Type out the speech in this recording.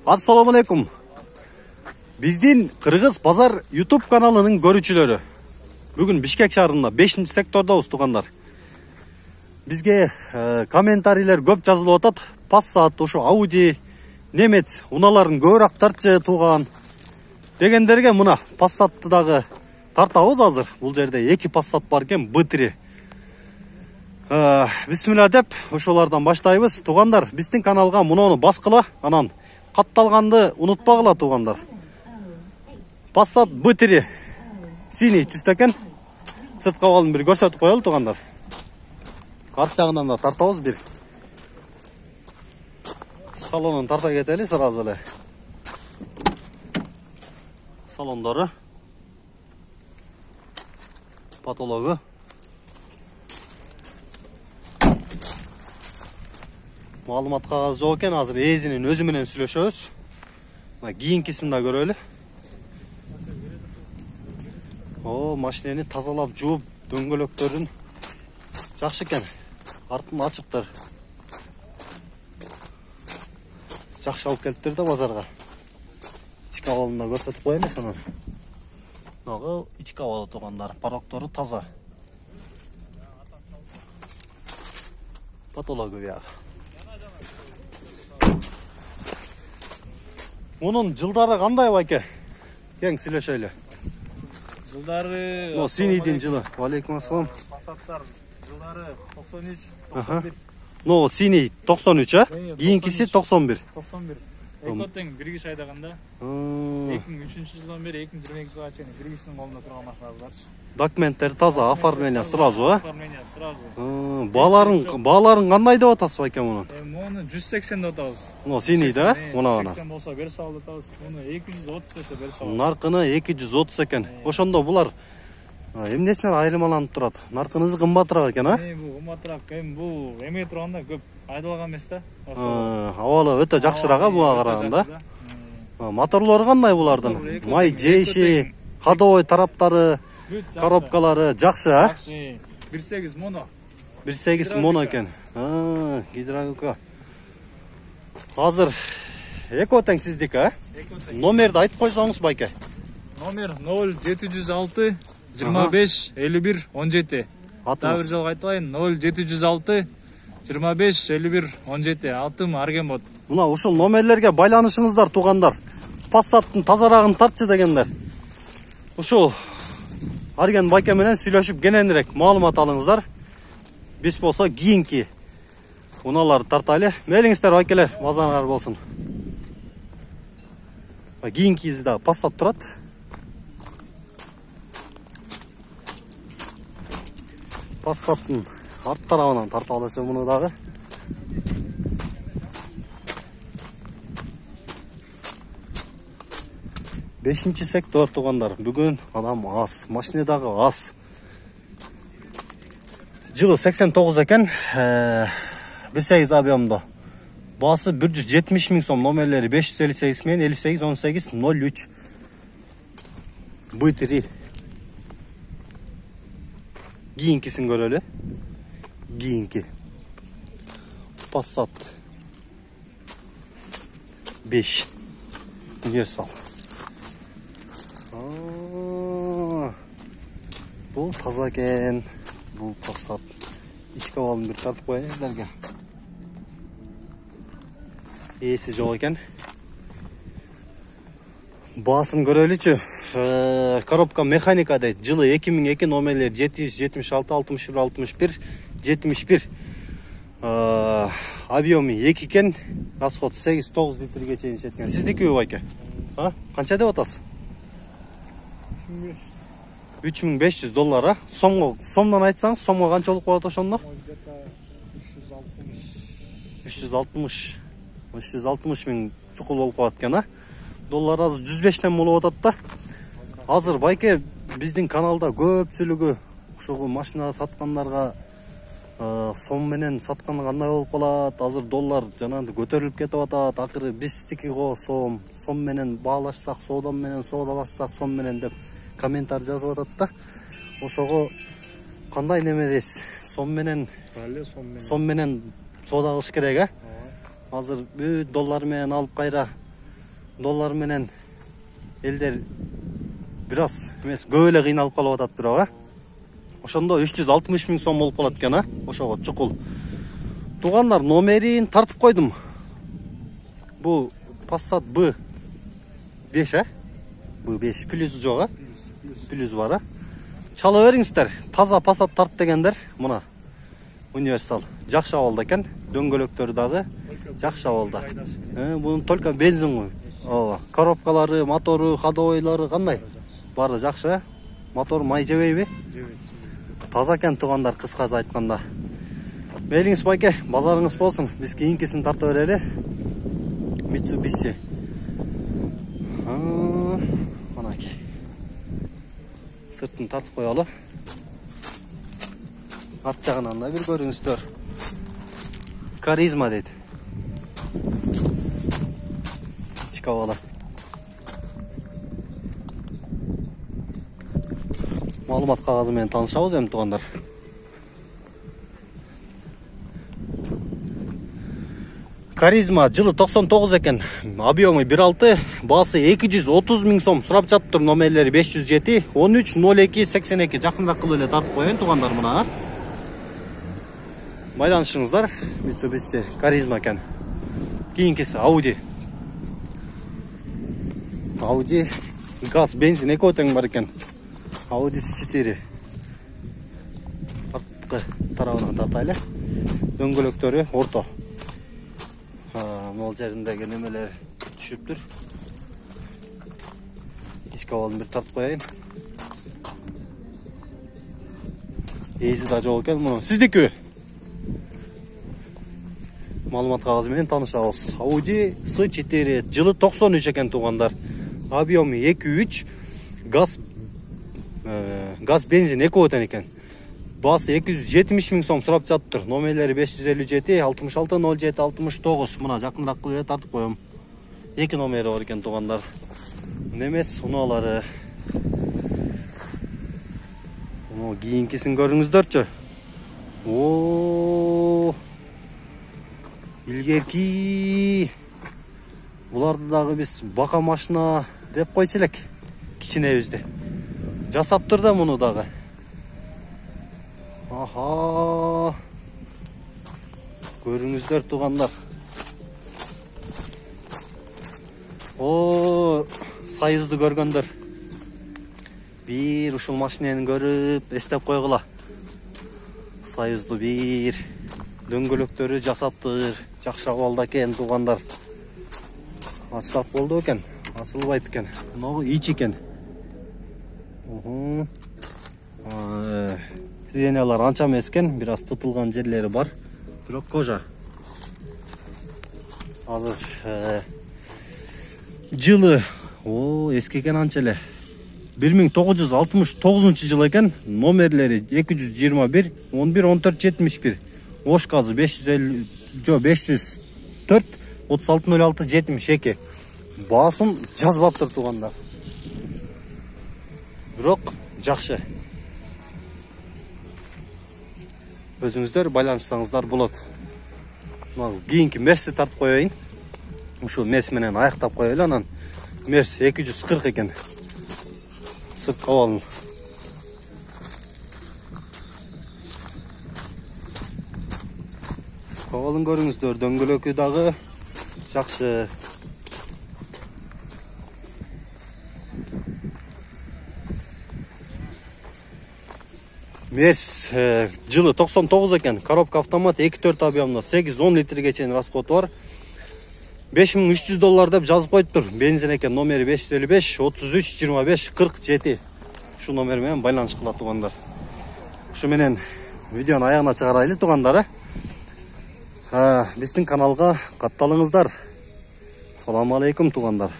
Assalamu alaikum. Биздин Кыргыз Базар YouTube каналынын көрүүчүлөрү. Бүгүн Бишкек шаарында 5-сектордобуз туугандар. Бизге комментарийлер көп жазылып атат. Passat, ошо Audi, немец унааларын көбүрөөк тартчы тууган дегендерге мына Passat'ты дагы тартабыз азыр. Бул жерде 2 Passat бар экен, B3. Бисмилла деп ошолардан баштайбыз. Туугандар, биздин каналга муну баскыла, анан катталганды унутпагыла туугандар. Passat B3 синий түстө экен. Сырткы абалын бир көрсөтүп коелу туугандар. Арт жагынан да тартабыз бир. Салонун тарта кетели сразу эле. Салондору, потологу. Маалымат кагазы жок экен, азыр эзинин өзү менен сүйлөшөбүз. Кийинкисин да көрөлү. Машинени тазалап жууп, дөңгөлөктөрүн жакшы экен. Артын ачыптыр. Жакшы алып келиптир да базарга. Ички абалын да көрсөтүп коеюн ошону. Мына ички абалы туугандар, пароктору таза. Потологу бияга. Мунун жылдары кандай байке? Кең сүйлөшөйлү. Жылдары... Синийдин жылы. Алейкум ассалам. Passat'lar жылдары 93, 91. Синий 93, кийинкиси 91. 91. Экотең бир киши айдаганда. 2003-жылдан бери 2022 жылга чейин бир кишинин колунда турган машиналарчы. Документтер таза, оформление сразу, а? Оформление сразу. Бааларын кандай деп атасыз байке муну? Муну 180 деп атабыз. Синий да? Муна. 180 болсо бер салып атабыз. Муну 230 десе бер салып. Наркыны 230 экен. Ошондо булар эмнесинен айырмаланып турат? Наркынызы кымбатыраак экен, а? Бул кымбатыраак, бул эме турганда көп айдалган эмес да. Абалы өтө жакшыраак буга караганда. Моторлору кандай булардын? Май жейши, ходовой тараптары, коробкалары жакшы, а? Жакшы. 1.8 моно. 1.8 моно экен. Гидравлика. Азыр экотең сиздики, а? Номерди айтып койсоңуз байке. Номер 0706 25 51 17. Дагы бир жолу айтайын. 0706 25 51 17. Атым Аргенбот. Мына ушул номерлерге байланышыңыздар туугандар. Passat'тын тазарагын тартчы дегендер. Ушул Арген байке менен сүйлөшүп кененирээк маалымат алыңыздар. Биз болсо кийинки унааларды тартайлы. Мейлиңиздер байкелер, базарыңар болсун. Кийинкиси да Passat турат. Passat'тын арт тарабынан тарта алышы муну дагы. Бешинчи сектор туугандар. Бүгүн адам аз, машина дагы аз. Жылы 89 экен, 1.8 объемдо. Баасы 170 миң сом, номерлери 558 менен 58 18 03. B3. Кийинкисин көрөлү. Кийинки Passat 5 универсал. Бул таза экен. Бул Passat. Ички абалын бир тартып коеюн силерге. Эси жок экен. Баасын көрөлүчү. Коробка механика дейт. Жылы 2002, номерлер 776 61 61 71. Объемы 2 экен. Расход 8-9 литрге чейин жеткен. Сиздикиби байке? Канча деп атасыз? 3500 доллар, сомдон айтсаңыз, сомго канча болуп калат ошондо? 360 миң чукул болуп калат экен, а? Доллар азыр 105тен болуп атат да. Азыр байке биздин каналда көпчүлүгү ушул машина саткандарга сом менен саткан кандай болуп калат? Азыр доллар жанагындай көтөрүлүп кетип атат. Акыры биздики сом менен баалашсак, соода менен соодалашсак, сом менен деп комментарий жазып атат да. Ошого кандай неме дейсиз? Сом менен соода кылыш керек, а? Азыр доллар менен алып кайра доллар менен элдер бир аз эмес көп эле кыйналып калып атат бирок, ошондо 360 миң сом болуп калат экен, ошого чукул. Туугандар, номерин тартып койдум. Бу Passat B5, B5 плюс жок, плюс бар. Чала бериңиздер. Таза Passat тарт дегендер, мына универсал. Жакшы абалда экен, дөңгөлөктөрү дагы жакшы абалда. Бунун только бензин ғой. Ооба, коробкалары, мотору, ходовойлары кандай? Бары жакшы. Мотор май жебейби? Жебейт. Таза экен туугандар, кыскасы айтканда. Мейлиңиз байке, базарыңыз болсун. Биз кийинкисин тарта берели. Mitsubishi. Манаки. Сыртын тартып коелу. Ат жагынан да бир көрүңүздөр. Каризма дейт. Чикабала. Маалымат кагазы менен таанышабыз эми туугандар. Каризма жылы 99 экен, объемы 1.6, басы 230 миң сом сурап жатыптыр, номерлери 507 13 02 82 жакыныраак кылып эле тартып коеюн туугандар, мына. Байланышыңыздар, Mitsubishi Каризма экен. Кийинкиси Audi. Audi газ, бензин экөө тең бар экен. Audi 4. Артқы тарабынан тартайлы. Дөңгөлөктөрү орто. Мол жериндеги немелер түшүптүр. Кичке абалын бир тартып коеюн. Эзи да жок экен муну. Сиздики? Маалымат кагазы менен таанышабыз. Audi S4 жылы 93 экен туугандар. Объемы 2.3, газ бензин экөө тең экен. Басы 270 миң сом сурап жатыптыр. Номерлери 557 66 07 69. Мына жакыныраак кылып тартып коем. 2 номери бар экен туугандар. Немес унаалары. Мына кийинкисин көрүңүздөрчү. Илгерки. Буларды дагы биз бака машина деп койчу элек. Кичинебизде. Жасаптыр да муну дагы. Аха. Көрүңүздөр туугандар. Союзду көргөндөр. Бир ушул машинени көрүп эстеп койгула. Союзду бир. Дөңгөлөктөрү жасаптыр. Жакшы абалда экен туугандар. Ачтап болду экен. Асылбайт экен. Мына ич экен. Сиденьялар анча эмес экен, бир аз тытылган жерлери бар. Бирок кожа. Азыр жылы, эски экен анча эле. 1969 жыл экен, номерлери 221 11 14 71. Ош газы 504 36 06 72. Баасын жазбаптыр туугандар. Бирок жакшы. Өзүңүздөр байланышсаңыздар болот. Кийинки Мерси тартып коеюн. Ушул Мерс менен аяктап коелу, анан Мерс 240 экен. Сырткы абалын. Абалын көрүңүздөр, дөңгөлөкү дагы жакшы. Мерс жылы 99 экен, коробка автомат 2.4 объемда 8-10 литрге чейин расходу бар. $5300 деп жазып коюптур. Бензин экен, номери 555 33 25 47. Ушу номер менен байланыш кылат туугандар. Ушу менен видеону аягына чыгарайлы туугандар. Биздин каналга катталыңыздар. Салам алейкум туугандар.